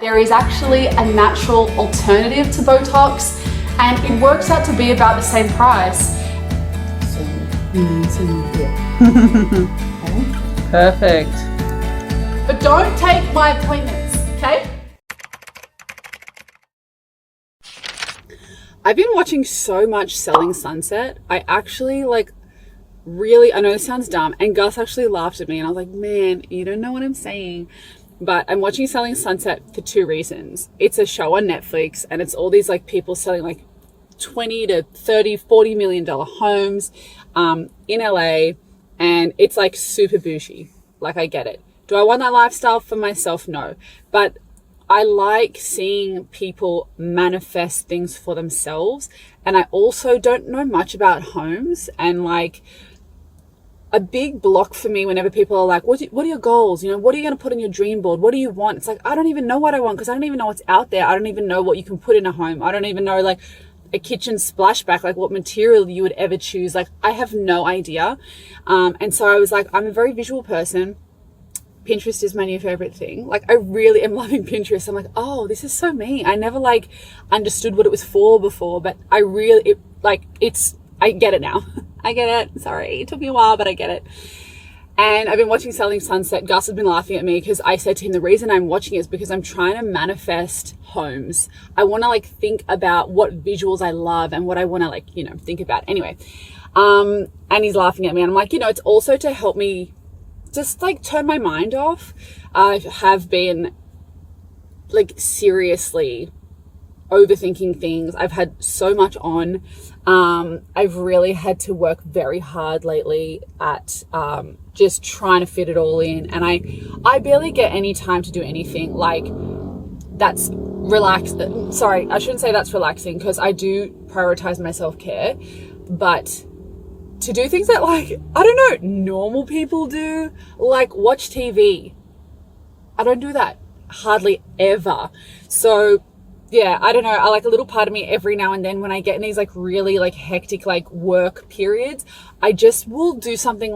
There is actually a natural alternative to Botox, and it works out to be about the same price. Perfect. But don't take my appointments, okay? I've been watching so much Selling Sunset. I actually really, I know this sounds dumb, and Gus actually laughed at me and I was like, man, you don't know what I'm saying. But I'm watching Selling Sunset for two reasons. It's a show on Netflix and it's all these people selling 20 to 30, $40 million homes in LA, and it's super bougie. I get it. Do I want that lifestyle for myself? No. But I like seeing people manifest things for themselves. And I also don't know much about homes, and a big block for me whenever people are like, what are your goals? What are you going to put on your dream board? What do you want? It's I don't even know what I want, because I don't even know what's out there. I don't even know what you can put in a home. I don't even know a kitchen splashback, what material you would ever choose. I have no idea. And so I was I'm a very visual person. Pinterest is my new favorite thing. I really am loving Pinterest. I'm oh, this is so me. I never understood what it was for before, but I really, I get it now. I get it. Sorry, it took me a while, but I get it. And I've been watching Selling Sunset. Gus has been laughing at me because I said to him, the reason I'm watching it is because I'm trying to manifest homes. I want to think about what visuals I love and what I want to think about. Anyway, and he's laughing at me, and I'm it's also to help me just turn my mind off. I have been seriously overthinking things. I've had so much on. I've really had to work very hard lately at just trying to fit it all in, and I barely get any time to do anything that's relaxed. Sorry, I shouldn't say that's relaxing, because I do prioritize my self-care, but to do things that I don't know, normal people do, watch TV. I don't do that hardly ever. So yeah, I don't know. I a little part of me every now and then when I get in these really hectic work periods, I just will do something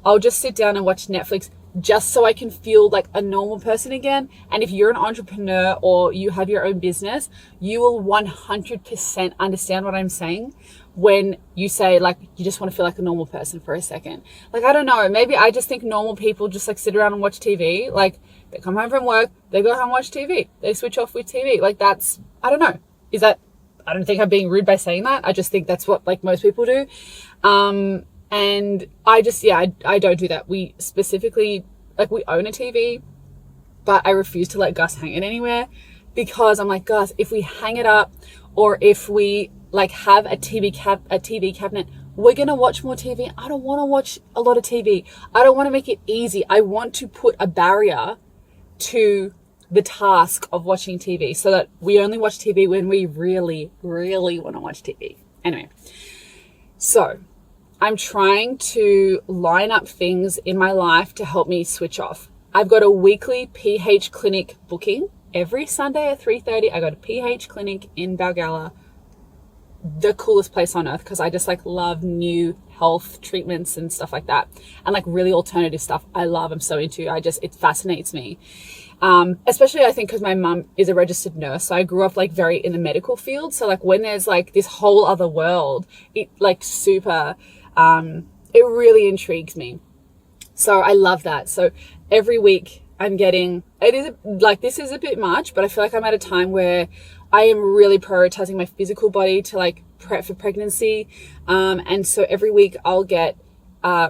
I'll just sit down and watch Netflix just so I can feel a normal person again. And if you're an entrepreneur or you have your own business, you will 100% understand what I'm saying when you say you just want to feel like a normal person for a second. I don't know, maybe I just think normal people just sit around and watch TV. They come home from work, they go home and watch TV, they switch off with TV. That's, I don't know, is that, I don't think I'm being rude by saying that. I just think that's what most people do. And I just, I don't do that. We specifically, we own a TV, but I refuse to let Gus hang it anywhere, because I'm Gus, if we hang it up, or if we have a TV cabinet, we're going to watch more TV. I don't want to watch a lot of TV. I don't want to make it easy. I want to put a barrier to the task of watching TV, so that we only watch TV when we really, really want to watch TV. Anyway, so I'm trying to line up things in my life to help me switch off. I've got a weekly PH clinic booking every Sunday at 3:30. I got a PH clinic in Balgala, the coolest place on earth, because I just love new health treatments and stuff like that, and really alternative stuff. I love, I'm so into. It fascinates me. Especially I think because my mum is a registered nurse, so I grew up very in the medical field. So when there's this whole other world, it super, it really intrigues me. So I love that. So every week I'm getting, it is this is a bit much, but I feel I'm at a time where I am really prioritizing my physical body to prep for pregnancy. And so every week I'll get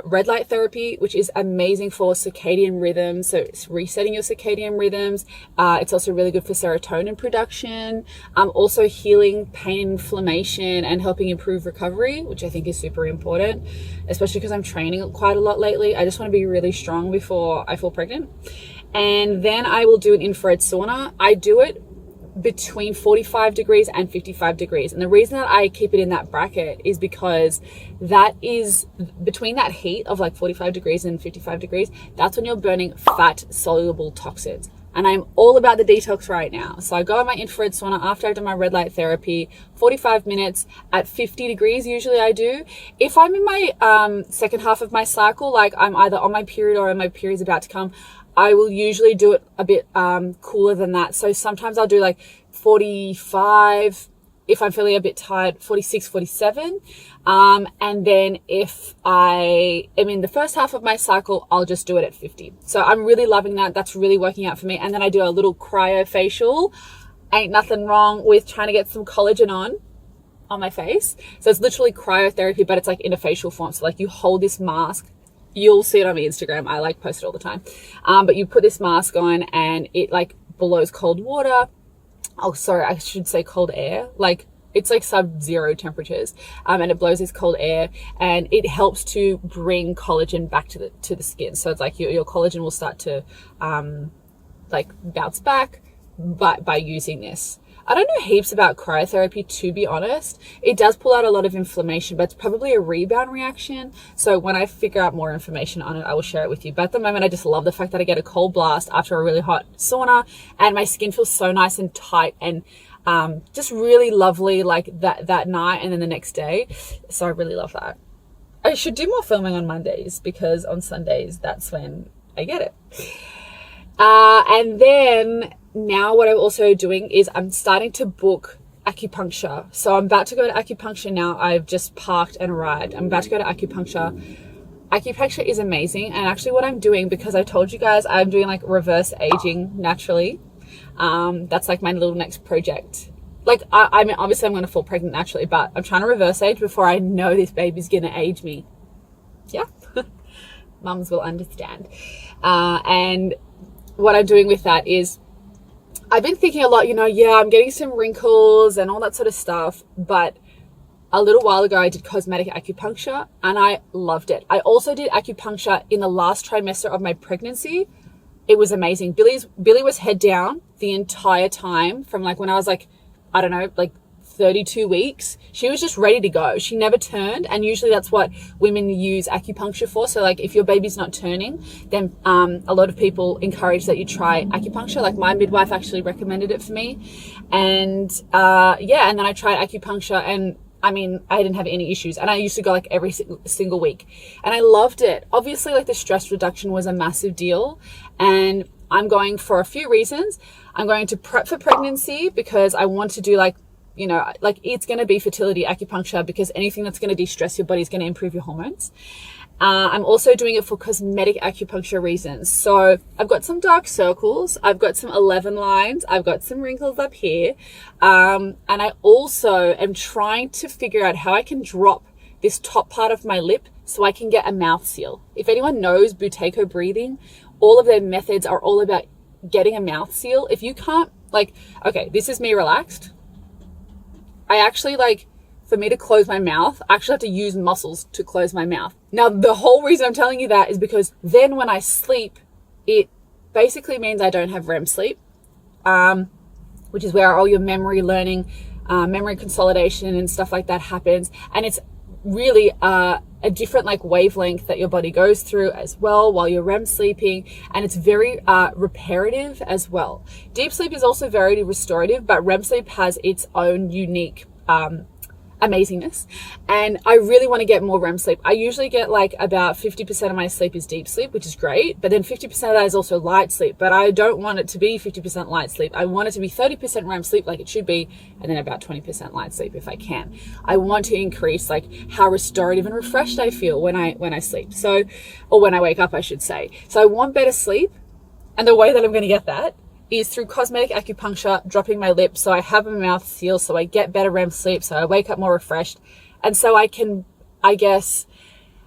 red light therapy, which is amazing for circadian rhythms. So it's resetting your circadian rhythms. It's also really good for serotonin production. Also healing pain, inflammation, and helping improve recovery, which I think is super important, especially because I'm training quite a lot lately. I just want to be really strong before I fall pregnant. And then I will do an infrared sauna. I do it between 45 degrees and 55 degrees. And the reason that I keep it in that bracket is because that is between that heat of 45 degrees and 55 degrees. That's when you're burning fat soluble toxins. And I'm all about the detox right now. So I go on my infrared sauna after I've done my red light therapy, 45 minutes at 50 degrees. Usually I do. If I'm in my second half of my cycle, I'm either on my period or my period's about to come, I will usually do it a bit cooler than that. So sometimes I'll do like 45, if I'm feeling a bit tired, 46, 47. And then if I am in the first half of my cycle, I'll just do it at 50. So I'm really loving that. That's really working out for me. And then I do a little cryofacial. Ain't nothing wrong with trying to get some collagen on my face. So it's literally cryotherapy, but it's like in a facial form. So like you hold this mask, you'll see it on my Instagram. I like post it all the time. But you put this mask on and it like blows cold water. Oh, sorry, I should say cold air. Like it's like sub-zero temperatures, and it blows this cold air, and it helps to bring collagen back to the skin. So it's like your collagen will start to like bounce back by using this. I don't know heaps about cryotherapy, to be honest. It does pull out a lot of inflammation, but it's probably a rebound reaction. So when I figure out more information on it, I will share it with you. But at the moment, I just love the fact that I get a cold blast after a really hot sauna, and my skin feels so nice and tight and just really lovely like that night and then the next day. So I really love that. I should do more filming on Mondays, because on Sundays, that's when I get it. And then now what I'm also doing is I'm starting to book acupuncture. So I'm about to go to acupuncture now. I've just parked and arrived. I'm about to go to acupuncture. Acupuncture is amazing. And actually what I'm doing, because I told you guys I'm doing like reverse aging naturally. That's like my little next project. Like I mean, obviously I'm going to fall pregnant naturally, but I'm trying to reverse age before I know this baby's going to age me. Yeah. Mums will understand. And what I'm doing with that is I've been thinking a lot, I'm getting some wrinkles and all that sort of stuff, but a little while ago I did cosmetic acupuncture and I loved it. I also did acupuncture in the last trimester of my pregnancy. It was amazing. Billy was head down the entire time from like when I was like, I don't know, like 32 weeks. She was just ready to go. She never turned. And usually that's what women use acupuncture for. So like if your baby's not turning, then a lot of people encourage that you try acupuncture. Like my midwife actually recommended it for me. And and then I tried acupuncture, and I mean, I didn't have any issues. And I used to go like every single week. And I loved it. Obviously, like the stress reduction was a massive deal. And I'm going for a few reasons. I'm going to prep for pregnancy because I want to do like it's going to be fertility acupuncture, because anything that's going to de-stress your body is going to improve your hormones. I'm also doing it for cosmetic acupuncture reasons. So I've got some dark circles. I've got some 11 lines. I've got some wrinkles up here. And I also am trying to figure out how I can drop this top part of my lip so I can get a mouth seal. If anyone knows Buteyko breathing, all of their methods are all about getting a mouth seal. If you can't, okay, this is me relaxed. I actually for me to close my mouth, I actually have to use muscles to close my mouth. Now, the whole reason I'm telling you that is because then when I sleep, it basically means I don't have REM sleep, which is where all your memory learning, memory consolidation and stuff like that happens. And it's really a different wavelength that your body goes through as well while you're REM sleeping. And it's very reparative as well. Deep sleep is also very restorative, but REM sleep has its own unique amazingness. And I really want to get more REM sleep. I usually get about 50% of my sleep is deep sleep, which is great. But then 50% of that is also light sleep. But I don't want it to be 50% light sleep. I want it to be 30% REM sleep like it should be, and then about 20% light sleep if I can. I want to increase how restorative and refreshed I feel when I sleep. So, or when I wake up, I should say. So I want better sleep. And the way that I'm going to get that is through cosmetic acupuncture, dropping my lip so I have a mouth seal, so I get better REM sleep, so I wake up more refreshed. And so I can, I guess,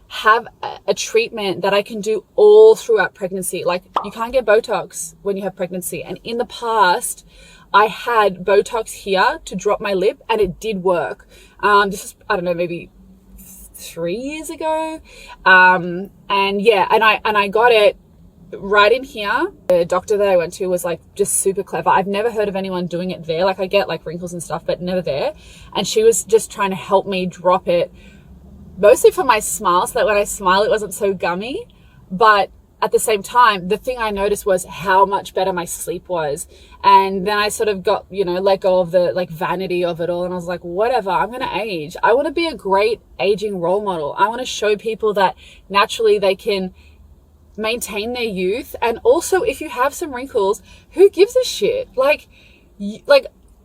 have a treatment that I can do all throughout pregnancy. You can't get Botox when you have pregnancy. And in the past, I had Botox here to drop my lip, and it did work. This is, I don't know, maybe 3 years ago. And I got it right in here. The doctor that I went to was just super clever. I've never heard of anyone doing it there. I get wrinkles and stuff, but never there. And she was just trying to help me drop it, mostly for my smile, so that when I smile, it wasn't so gummy. But at the same time, the thing I noticed was how much better my sleep was. And then I sort of got, let go of the vanity of it all. And I was like, whatever, I'm going to age. I want to be a great aging role model. I want to show people that naturally they can maintain their youth. And also, if you have some wrinkles, who gives a shit? Like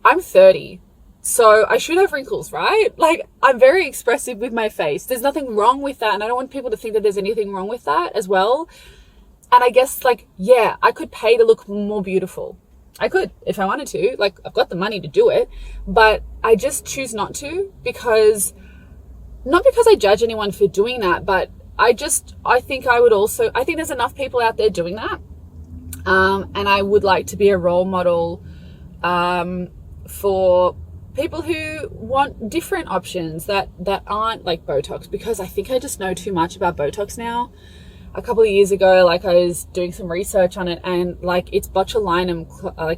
I'm 30, so I should have wrinkles, right? Like, I'm very expressive with my face. There's nothing wrong with that, and I don't want people to think that there's anything wrong with that as well. And I guess, like, yeah, I could pay to look more beautiful. I could if I wanted to. Like, I've got the money to do it, but I just choose not to, because not because I judge anyone for doing that, but I think there's enough people out there doing that. And I would like to be a role model for people who want different options that aren't like Botox, because I think I just know too much about Botox now. A couple of years ago, like, I was doing some research on it, and like, it's botulinum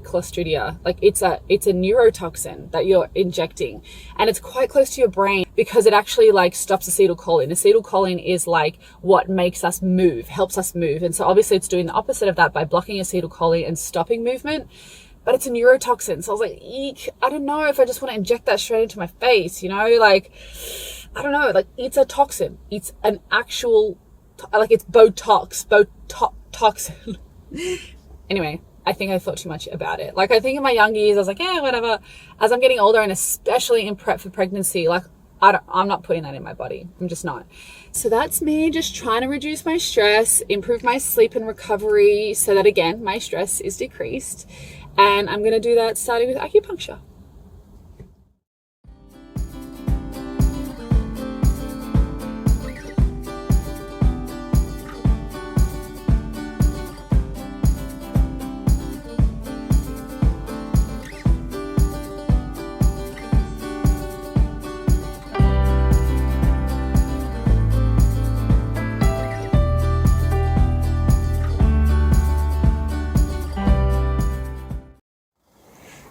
clostridia. Like, it's a neurotoxin that you're injecting, and it's quite close to your brain, because it actually like stops acetylcholine. Acetylcholine is like what makes us move, helps us move. And so obviously it's doing the opposite of that by blocking acetylcholine and stopping movement. But it's a neurotoxin. So I was like, eek, I don't know if I just want to inject that straight into my face, you know? Like, I don't know. Like, it's a toxin. It's an actual, like, it's Botox, toxin. Anyway, I think I thought too much about it. Like, I think in my young years, I was like, yeah, whatever. As I'm getting older, and especially in prep for pregnancy, like, I'm not putting that in my body. I'm just not. So that's me just trying to reduce my stress, improve my sleep and recovery, so that, again, my stress is decreased. And I'm going to do that starting with acupuncture.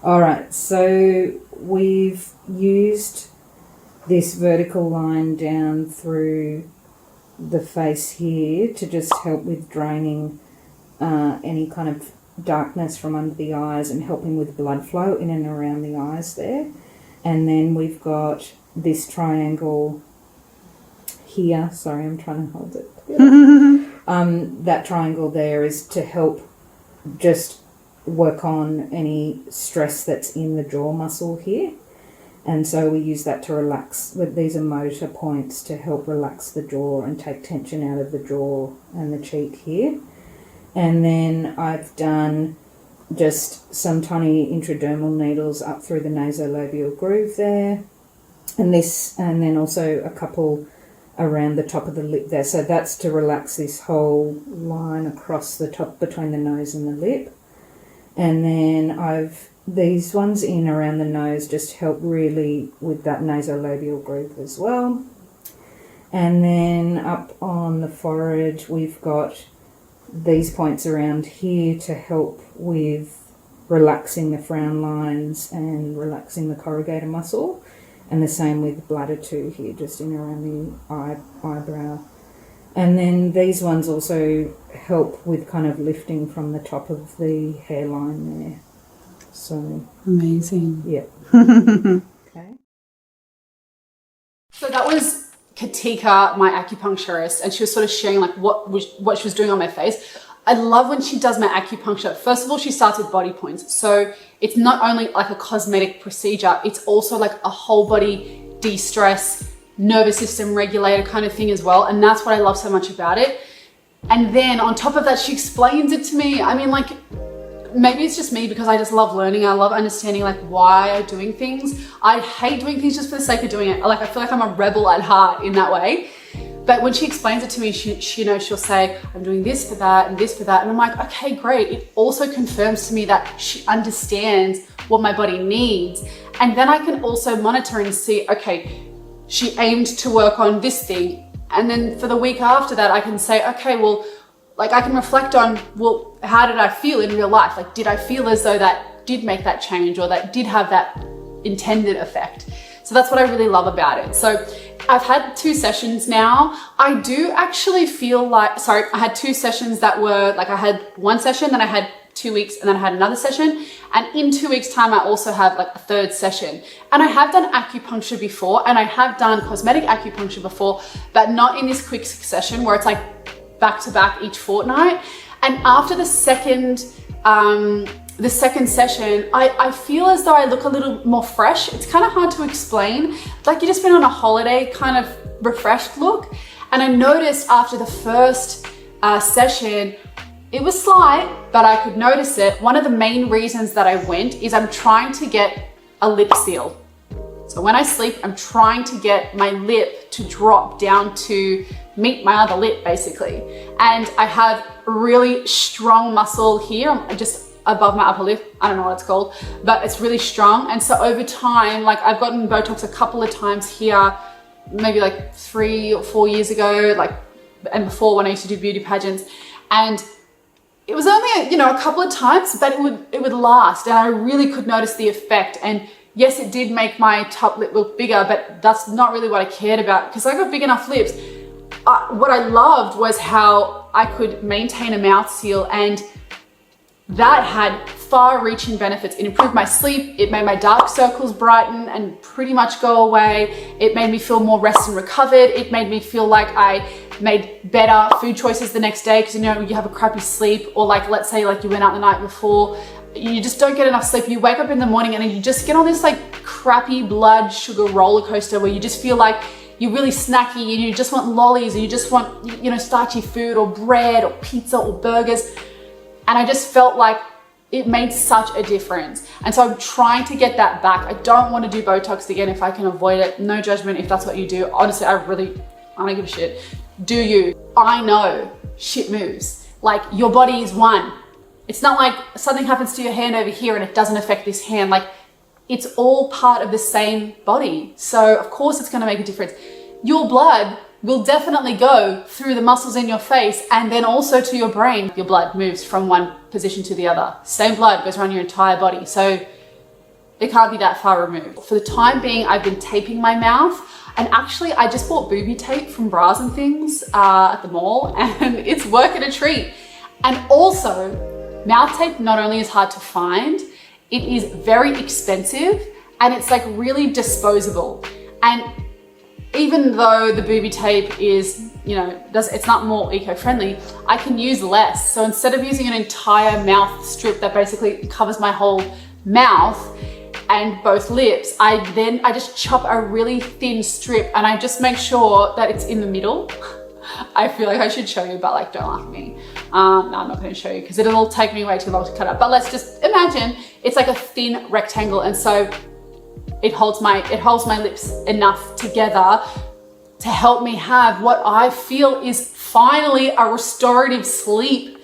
All right, so we've used this vertical line down through the face here to just help with draining any kind of darkness from under the eyes and helping with blood flow in and around the eyes there. And then we've got this triangle here. Sorry, I'm trying to hold it together. That triangle there is to help just work on any stress that's in the jaw muscle here. And so we use that to relax. These are motor points to help relax the jaw and take tension out of the jaw and the cheek here. And then I've done just some tiny intradermal needles up through the nasolabial groove there. And then also a couple around the top of the lip there. So that's to relax this whole line across the top between the nose and the lip. And then these ones in around the nose just help really with that nasolabial groove as well. And then up on the forehead, we've got these points around here to help with relaxing the frown lines and relaxing the corrugator muscle. And the same with bladder 2 here, just in around the eyebrow. And then these ones also help with kind of lifting from the top of the hairline there. So amazing. Yeah. Okay. So that was Katika, my acupuncturist, and she was sort of sharing like what she was doing on my face. I love when she does my acupuncture. First of all, she starts with body points. So it's not only like a cosmetic procedure, it's also like a whole body de-stress, nervous system regulator kind of thing as well. And that's what I love so much about it. And then on top of that, she explains it to me. I mean, like, maybe it's just me because I just love learning. I love understanding like why I'm doing things. I hate doing things just for the sake of doing it. Like, I feel like I'm a rebel at heart in that way. But when she explains it to me, she you know, she'll say, I'm doing this for that and this for that. And I'm like, okay, great. It also confirms to me that she understands what my body needs. And then I can also monitor and see, okay, she aimed to work on this thing. And then for the week after that, I can say, okay, well, like I can reflect on, well, how did I feel in real life? Like, did I feel as though that did make that change or that did have that intended effect? So that's what I really love about it. So I've had 2 sessions now. I do actually feel like, I had 2 sessions that were like, I had 1 session, then I had 2 weeks, and then I had another session. And in 2 weeks time, I also have like a 3rd session. And I have done acupuncture before, and I have done cosmetic acupuncture before, but not in this quick succession where it's like back to back each fortnight. And after the second session, I feel as though I look a little more fresh. It's kind of hard to explain. Like you've just been on a holiday, kind of refreshed look. And I noticed after the first session, it was slight, but I could notice it. One of the main reasons that I went is I'm trying to get a lip seal. So when I sleep, I'm trying to get my lip to drop down to meet my other lip, basically. And I have a really strong muscle here, just above my upper lip. I don't know what it's called, but it's really strong. And so over time, like I've gotten Botox a couple of times here, maybe like 3 or 4 years ago, and before when I used to do beauty pageants. And it was only, a couple of times, but it would last. And I really could notice the effect. And yes, it did make my top lip look bigger, but that's not really what I cared about because I got big enough lips. What I loved was how I could maintain a mouth seal, and that had far-reaching benefits. It improved my sleep, it made my dark circles brighten and pretty much go away. It made me feel more rest and recovered. It made me feel like I made better food choices the next day because you have a crappy sleep, or like let's say like you went out the night before, you just don't get enough sleep. You wake up in the morning and you just get on this like crappy blood sugar roller coaster where you just feel like you're really snacky and you just want lollies, or you just want, starchy food or bread or pizza or burgers. And I just felt like it made such a difference. And so I'm trying to get that back. I don't want to do Botox again if I can avoid it. No judgment if that's what you do. Honestly, I don't give a shit. Do you? I know shit moves. Like your body is one. It's not like something happens to your hand over here and it doesn't affect this hand. Like it's all part of the same body. So of course it's going to make a difference. Your blood will definitely go through the muscles in your face and then also to your brain. Your blood moves from one position to the other. Same blood goes around your entire body. So it can't be that far removed. For the time being, I've been taping my mouth, and actually I just bought booby tape from bras and things at the mall, and it's working a treat. And also, mouth tape not only is hard to find, it is very expensive and it's like really disposable. And even though the booby tape is, it's not more eco-friendly, I can use less. So instead of using an entire mouth strip that basically covers my whole mouth and both lips, I just chop a really thin strip and I just make sure that it's in the middle. I feel like I should show you, but like, don't laugh at me. No, I'm not going to show you because it'll take me way too long to cut up. But let's just imagine it's like a thin rectangle, and so it holds my lips enough together to help me have what I feel is finally a restorative sleep.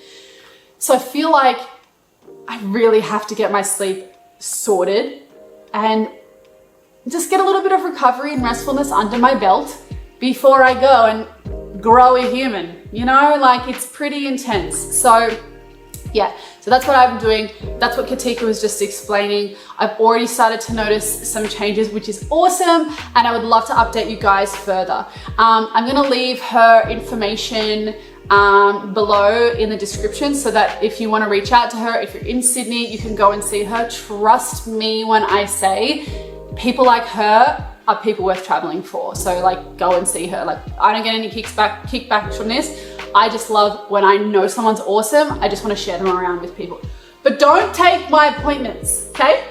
So I feel like I really have to get my sleep sorted and just get a little bit of recovery and restfulness under my belt before I go and grow a human. Like it's pretty intense. So yeah, so that's what I've been doing. That's what Katika was just explaining. I've already started to notice some changes, which is awesome. And I would love to update you guys further. I'm gonna leave her information below in the description so that if you wanna reach out to her, if you're in Sydney, you can go and see her. Trust me when I say people like her are people worth traveling for. So like, go and see her. Like, I don't get any kickbacks from this. I just love when I know someone's awesome, I just want to share them around with people. But don't take my appointments, okay?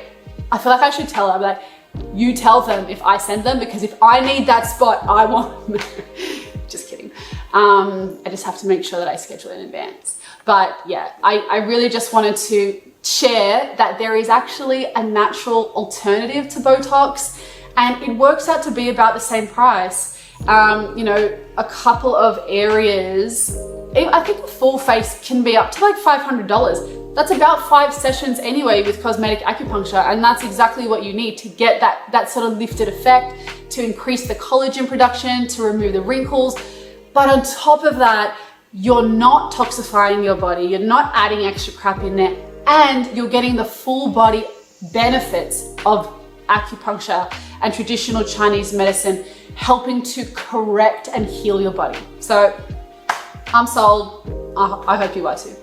I feel like I should tell her, like, you tell them if I send them, because if I need that spot, I want, just kidding. I just have to make sure that I schedule it in advance. But yeah, I really just wanted to share that there is actually a natural alternative to Botox, and it works out to be about the same price. A couple of areas, I think a full face can be up to like $500. That's about 5 sessions anyway with cosmetic acupuncture, and that's exactly what you need to get that sort of lifted effect, to increase the collagen production, to remove the wrinkles. But on top of that, you're not toxifying your body, you're not adding extra crap in there, and you're getting the full body benefits of acupuncture and traditional Chinese medicine, helping to correct and heal your body. So I'm sold. I hope you are too.